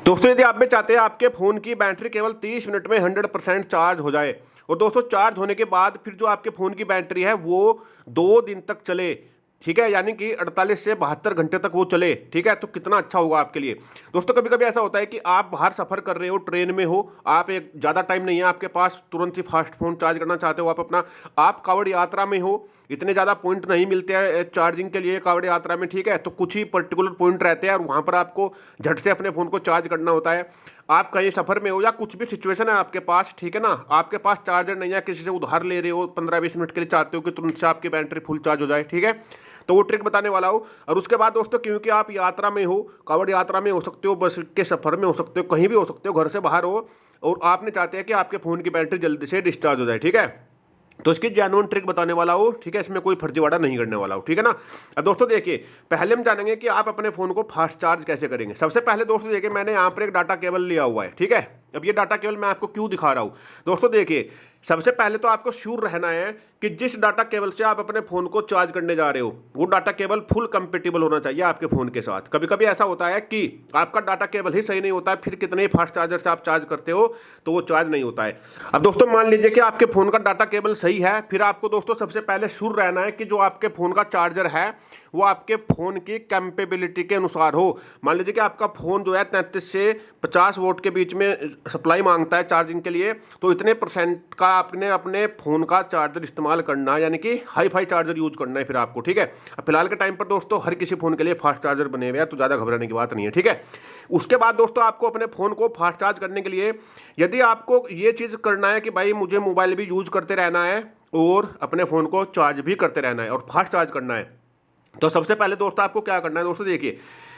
दोस्तों यदि आप भी चाहते हैं आपके फ़ोन की बैटरी केवल 30 मिनट में 100% चार्ज हो जाए और दोस्तों चार्ज होने के बाद फिर जो आपके फ़ोन की बैटरी है वो 2 दिन तक चले, ठीक है, यानी कि 48 से 72 घंटे तक वो चले, ठीक है, तो कितना अच्छा होगा आपके लिए। दोस्तों कभी कभी ऐसा होता है कि आप बाहर सफ़र कर रहे हो, ट्रेन में हो, आप एक ज़्यादा टाइम नहीं है आपके पास, तुरंत ही फास्ट फ़ोन चार्ज करना चाहते हो आप कावड़ यात्रा में हो, इतने ज़्यादा पॉइंट नहीं मिलते हैं चार्जिंग के लिए कावड़ यात्रा में, ठीक है, तो कुछ ही पर्टिकुलर पॉइंट रहते हैं और वहाँ पर आपको झट से अपने फ़ोन को चार्ज करना होता है। आप कहीं सफ़र में हो या कुछ भी सिचुएशन है आपके पास, ठीक है ना, आपके पास चार्जर नहीं है, किसी से उधार ले रहे हो, 15-20 मिनट के लिए चाहते हो कि तुरंत से आपकी बैटरी फुल चार्ज हो जाए, ठीक है, तो वो ट्रिक बताने वाला हूँ। और उसके बाद दोस्तों क्योंकि आप यात्रा में हो, कावड़ यात्रा में हो सकते हो, बस के सफ़र में हो सकते हो, कहीं भी हो सकते हो, घर से बाहर हो और आपने चाहते हैं कि आपके फ़ोन की बैटरी जल्दी से डिस्चार्ज हो जाए, ठीक है, तो इसकी जेन्युइन ट्रिक बताने वाला हूँ, ठीक है, इसमें कोई फर्जीवाड़ा नहीं करने वाला हूँ, ठीक है ना। अब दोस्तों देखिए, पहले हम जानेंगे कि आप अपने फ़ोन को फास्ट चार्ज कैसे करेंगे। सबसे पहले दोस्तों देखिए, मैंने यहाँ पर एक डाटा केबल लिया हुआ है, ठीक है। अब ये डाटा केबल मैं आपको क्यों दिखा रहा हूँ दोस्तों, देखिए सबसे पहले तो आपको श्योर रहना है कि जिस डाटा केबल से आप अपने फ़ोन को चार्ज करने जा रहे हो वो डाटा केबल फुल कंपेटिबल होना चाहिए आपके फ़ोन के साथ। कभी कभी ऐसा होता है कि आपका डाटा केबल ही सही नहीं होता है, फिर कितने ही फास्ट चार्जर से आप चार्ज करते हो तो वो चार्ज नहीं होता है। अब दोस्तों मान लीजिए कि आपके फ़ोन का डाटा केबल सही है, फिर आपको दोस्तों सबसे पहले श्योर रहना है कि जो आपके फ़ोन का चार्जर है वो आपके फ़ोन की कैपेबिलिटी के अनुसार हो। मान लीजिए कि आपका फ़ोन जो है 33 से 50 वोल्ट के बीच में सप्लाई मांगता है चार्जिंग के लिए, तो इतने % का आपने अपने फ़ोन का चार्जर इस्तेमाल करना है, यानी कि हाई फाई चार्जर यूज करना है फिर आपको, ठीक है। अब फिलहाल के टाइम पर दोस्तों हर किसी फ़ोन के लिए फास्ट चार्जर बने हुए हैं, तो ज़्यादा घबराने की बात नहीं है, ठीक है। उसके बाद दोस्तों आपको अपने फ़ोन को फास्ट चार्ज करने के लिए यदि आपको ये चीज़ करना है कि भाई मुझे मोबाइल भी यूज करते रहना है और अपने फ़ोन को चार्ज भी करते रहना है और फास्ट चार्ज करना है, तो सबसे पहले दोस्तों आपको क्या करना है। दोस्तों देखिए,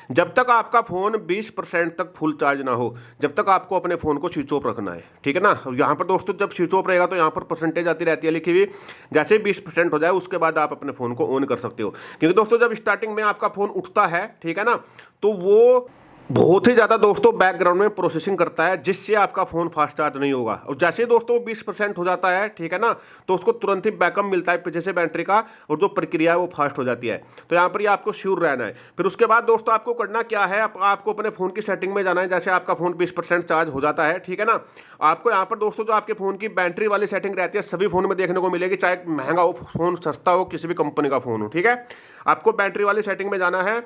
जब तक आपका फ़ोन 20% तक फुल चार्ज ना हो, जब तक आपको अपने फ़ोन को स्विच ऑफ रखना है, ठीक है ना। यहाँ पर दोस्तों जब स्विच ऑफ रहेगा तो यहाँ पर परसेंटेज आती रहती है लिखी हुई, जैसे 20% हो जाए उसके बाद आप अपने फ़ोन को ऑन कर सकते हो। क्योंकि दोस्तों जब स्टार्टिंग में आपका फ़ोन उठता है, ठीक है ना, तो वो बहुत ही ज़्यादा दोस्तों बैकग्राउंड में प्रोसेसिंग करता है जिससे आपका फ़ोन फास्ट चार्ज नहीं होगा। और जैसे ही दोस्तों 20% हो जाता है, ठीक है ना, तो उसको तुरंत ही बैकअप मिलता है पीछे से बैटरी का और जो प्रक्रिया है वो फास्ट हो जाती है। तो यहाँ पर ये आपको श्योर रहना है। फिर उसके बाद दोस्तों आपको करना क्या है, आपको अपने फ़ोन की सेटिंग में जाना है। जैसे आपका फ़ोन 20% चार्ज हो जाता है, ठीक है ना, आपको यहाँ पर दोस्तों जो आपके फ़ोन की बैटरी वाली सेटिंग रहती है सभी फ़ोन में देखने को मिलेगी, चाहे महंगा हो फ़ोन, सस्ता हो, किसी भी कंपनी का फ़ोन हो, ठीक है। आपको बैटरी वाली सेटिंग में जाना है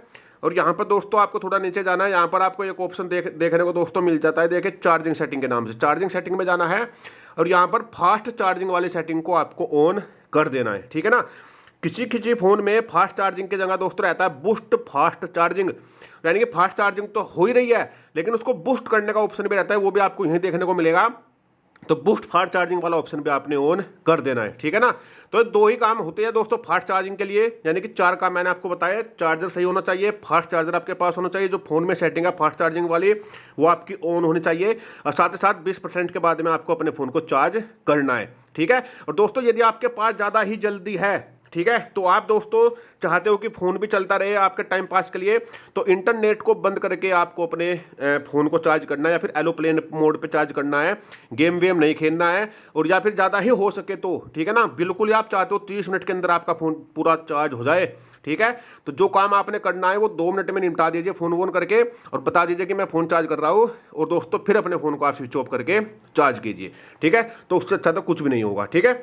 और यहाँ पर दोस्तों आपको थोड़ा नीचे जाना है। यहाँ पर आपको एक ऑप्शन देखने को दोस्तों मिल जाता है, देखिए चार्जिंग सेटिंग के नाम से, चार्जिंग सेटिंग में जाना है और यहाँ पर फास्ट चार्जिंग वाली सेटिंग को आपको ऑन कर देना है, ठीक है ना। किसी किसी फ़ोन में फास्ट चार्जिंग की जगह दोस्तों रहता है बूस्ट फास्ट चार्जिंग, यानी कि फास्ट चार्जिंग तो हो ही रही है लेकिन उसको बूस्ट करने का ऑप्शन भी रहता है, वो भी आपको यहीं देखने को मिलेगा। तो बूस्ट फास्ट चार्जिंग वाला ऑप्शन भी आपने ऑन कर देना है, ठीक है ना। तो दो ही काम होते हैं दोस्तों फास्ट चार्जिंग के लिए, यानी कि 4 काम मैंने आपको बताया। चार्जर सही होना चाहिए, फास्ट चार्जर आपके पास होना चाहिए, जो फोन में सेटिंग है फास्ट चार्जिंग वाली वो आपकी ऑन होनी चाहिए, और साथ ही साथ 20% के बाद में आपको अपने फ़ोन को चार्ज करना है, ठीक है। और दोस्तों यदि आपके पास ज़्यादा ही जल्दी है, ठीक है, तो आप दोस्तों चाहते हो कि फ़ोन भी चलता रहे आपके टाइम पास के लिए, तो इंटरनेट को बंद करके आपको अपने फ़ोन को चार्ज करना है, या फिर एरोप्लेन मोड पे चार्ज करना है, गेम वेम नहीं खेलना है, और या फिर ज़्यादा ही हो सके तो, ठीक है ना, बिल्कुल ही आप चाहते हो 30 मिनट के अंदर आपका फ़ोन पूरा चार्ज हो जाए, ठीक है, तो जो काम आपने करना है वो 2 मिनट में निपटा दीजिए फ़ोन वोन करके, और बता दीजिए कि मैं फ़ोन चार्ज कर रहा हूँ, और दोस्तों फिर अपने फ़ोन को आप स्विच ऑफ करके चार्ज कीजिए, ठीक है। तो उससे अच्छा तो कुछ भी नहीं होगा, ठीक है।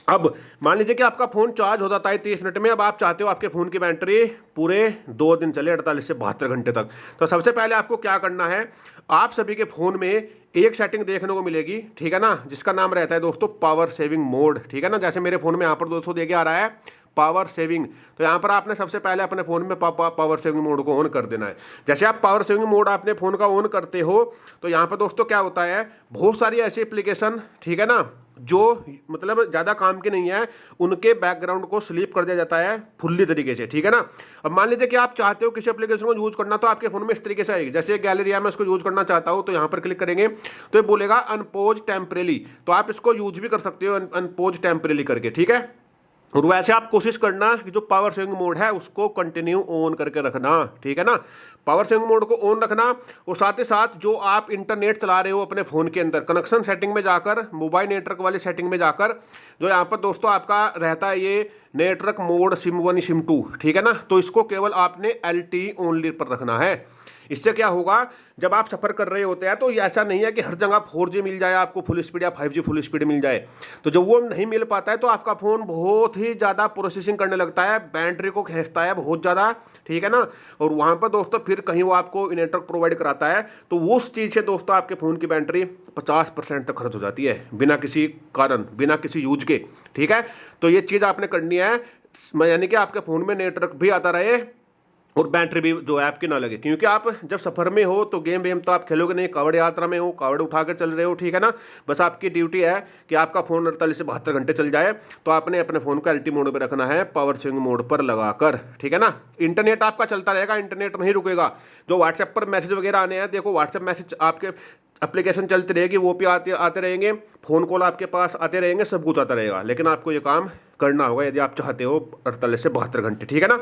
अब मान लीजिए कि आपका फ़ोन चार्ज हो जाता है 30 मिनट में, अब आप चाहते हो आपके फ़ोन की बैटरी पूरे 2 दिन चले, 48 से 72 घंटे तक। तो सबसे पहले आपको क्या करना है, आप सभी के फ़ोन में एक सेटिंग देखने को मिलेगी, ठीक है ना, जिसका नाम रहता है दोस्तों पावर सेविंग मोड, ठीक है ना। जैसे मेरे फ़ोन में यहाँ पर दोस्तों देखिए आ रहा है पावर सेविंग, तो यहाँ पर आपने सबसे पहले अपने फ़ोन में पावर सेविंग मोड को ऑन कर देना है। जैसे आप पावर सेविंग मोड अपने फ़ोन का ऑन करते हो तो यहाँ पर दोस्तों क्या होता है, बहुत सारी ऐसी एप्लीकेशन, ठीक है ना, जो मतलब ज़्यादा काम की नहीं है, उनके बैकग्राउंड को स्लीप कर दिया जाता है फुल्ली तरीके से, ठीक है ना। अब मान लीजिए कि आप चाहते हो किसी एप्लीकेशन को यूज करना, तो आपके फ़ोन में इस तरीके से आएगी, जैसे गैलरी है, मैं इसको यूज करना चाहता हूँ, तो यहाँ पर क्लिक करेंगे तो ये बोलेगा अनपोज टेम्परेली, तो आप इसको यूज भी कर सकते हो अनपोज टेम्परेली करके, ठीक है। और वैसे आप कोशिश करना कि जो पावर सेविंग मोड है उसको कंटिन्यू ऑन करके रखना, ठीक है ना, पावर सेविंग मोड को ऑन रखना। और साथ ही साथ जो आप इंटरनेट चला रहे हो अपने फ़ोन के अंदर, कनेक्शन सेटिंग में जाकर, मोबाइल नेटवर्क वाली सेटिंग में जाकर, जो यहाँ पर दोस्तों आपका रहता है ये नेटवर्क मोड SIM 1 SIM 2, ठीक है ना, तो इसको केवल आपने LTE ओनली पर रखना है। इससे क्या होगा, जब आप सफ़र कर रहे होते हैं तो ये ऐसा नहीं है कि हर जगह 4G मिल जाए आपको फुल स्पीड या 5G फुल स्पीड मिल जाए। तो जब वो नहीं मिल पाता है तो आपका फ़ोन बहुत ही ज़्यादा प्रोसेसिंग करने लगता है, बैटरी को खींचता है बहुत ज़्यादा, ठीक है ना। और वहाँ पर दोस्तों फिर कहीं वो आपको नेटवर्क प्रोवाइड कराता है तो उस चीज़ से दोस्तों आपके फ़ोन की बैटरी 50% तक खर्च हो जाती है बिना किसी कारण, बिना किसी यूज के, ठीक है। तो ये चीज़ आपने करनी है, यानी कि आपके फ़ोन में नेटवर्क भी आता रहे और बैटरी भी जो है आपकी ना लगे, क्योंकि आप जब सफ़र में हो तो गेम वेम तो आप खेलोगे नहीं, कावड़ यात्रा में हो, कावड़ उठा कर चल रहे हो, ठीक है ना। बस आपकी ड्यूटी है कि आपका फ़ोन 48 से 72 घंटे चल जाए। तो आपने अपने फ़ोन को LT मोड पर रखना है, पावर सेविंग मोड पर लगाकर, ठीक है ना। इंटरनेट आपका चलता रहेगा, इंटरनेट नहीं रुकेगा। जो व्हाट्सएप पर मैसेज वगैरह आने हैं, देखो व्हाट्सएप मैसेज आपके एप्लीकेशन चलती रहेगी, वो भी आते रहेंगे, फ़ोन कॉल आपके पास आते रहेंगे, सब कुछ आता रहेगा। लेकिन आपको ये काम करना होगा यदि आप चाहते हो 48 से 72 घंटे, ठीक है ना।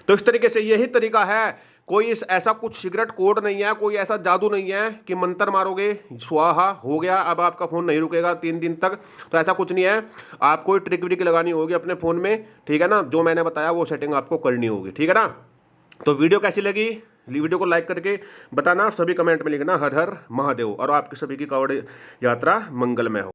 तो इस तरीके से यही तरीका है, कोई ऐसा कुछ सीक्रेट कोड नहीं है, कोई ऐसा जादू नहीं है कि मंत्र मारोगे स्वाहा हो गया अब आपका फ़ोन नहीं रुकेगा 3 दिन तक। तो ऐसा कुछ नहीं है, आपको ट्रिक व्रिक लगानी होगी अपने फ़ोन में, ठीक है ना। जो मैंने बताया वो सेटिंग आपको करनी होगी, ठीक है ना। तो वीडियो कैसी लगी, वीडियो को लाइक करके बताना, सभी कमेंट में लिखना हर हर महादेव, और आपकी सभी की कावड़ यात्रा मंगलमय हो।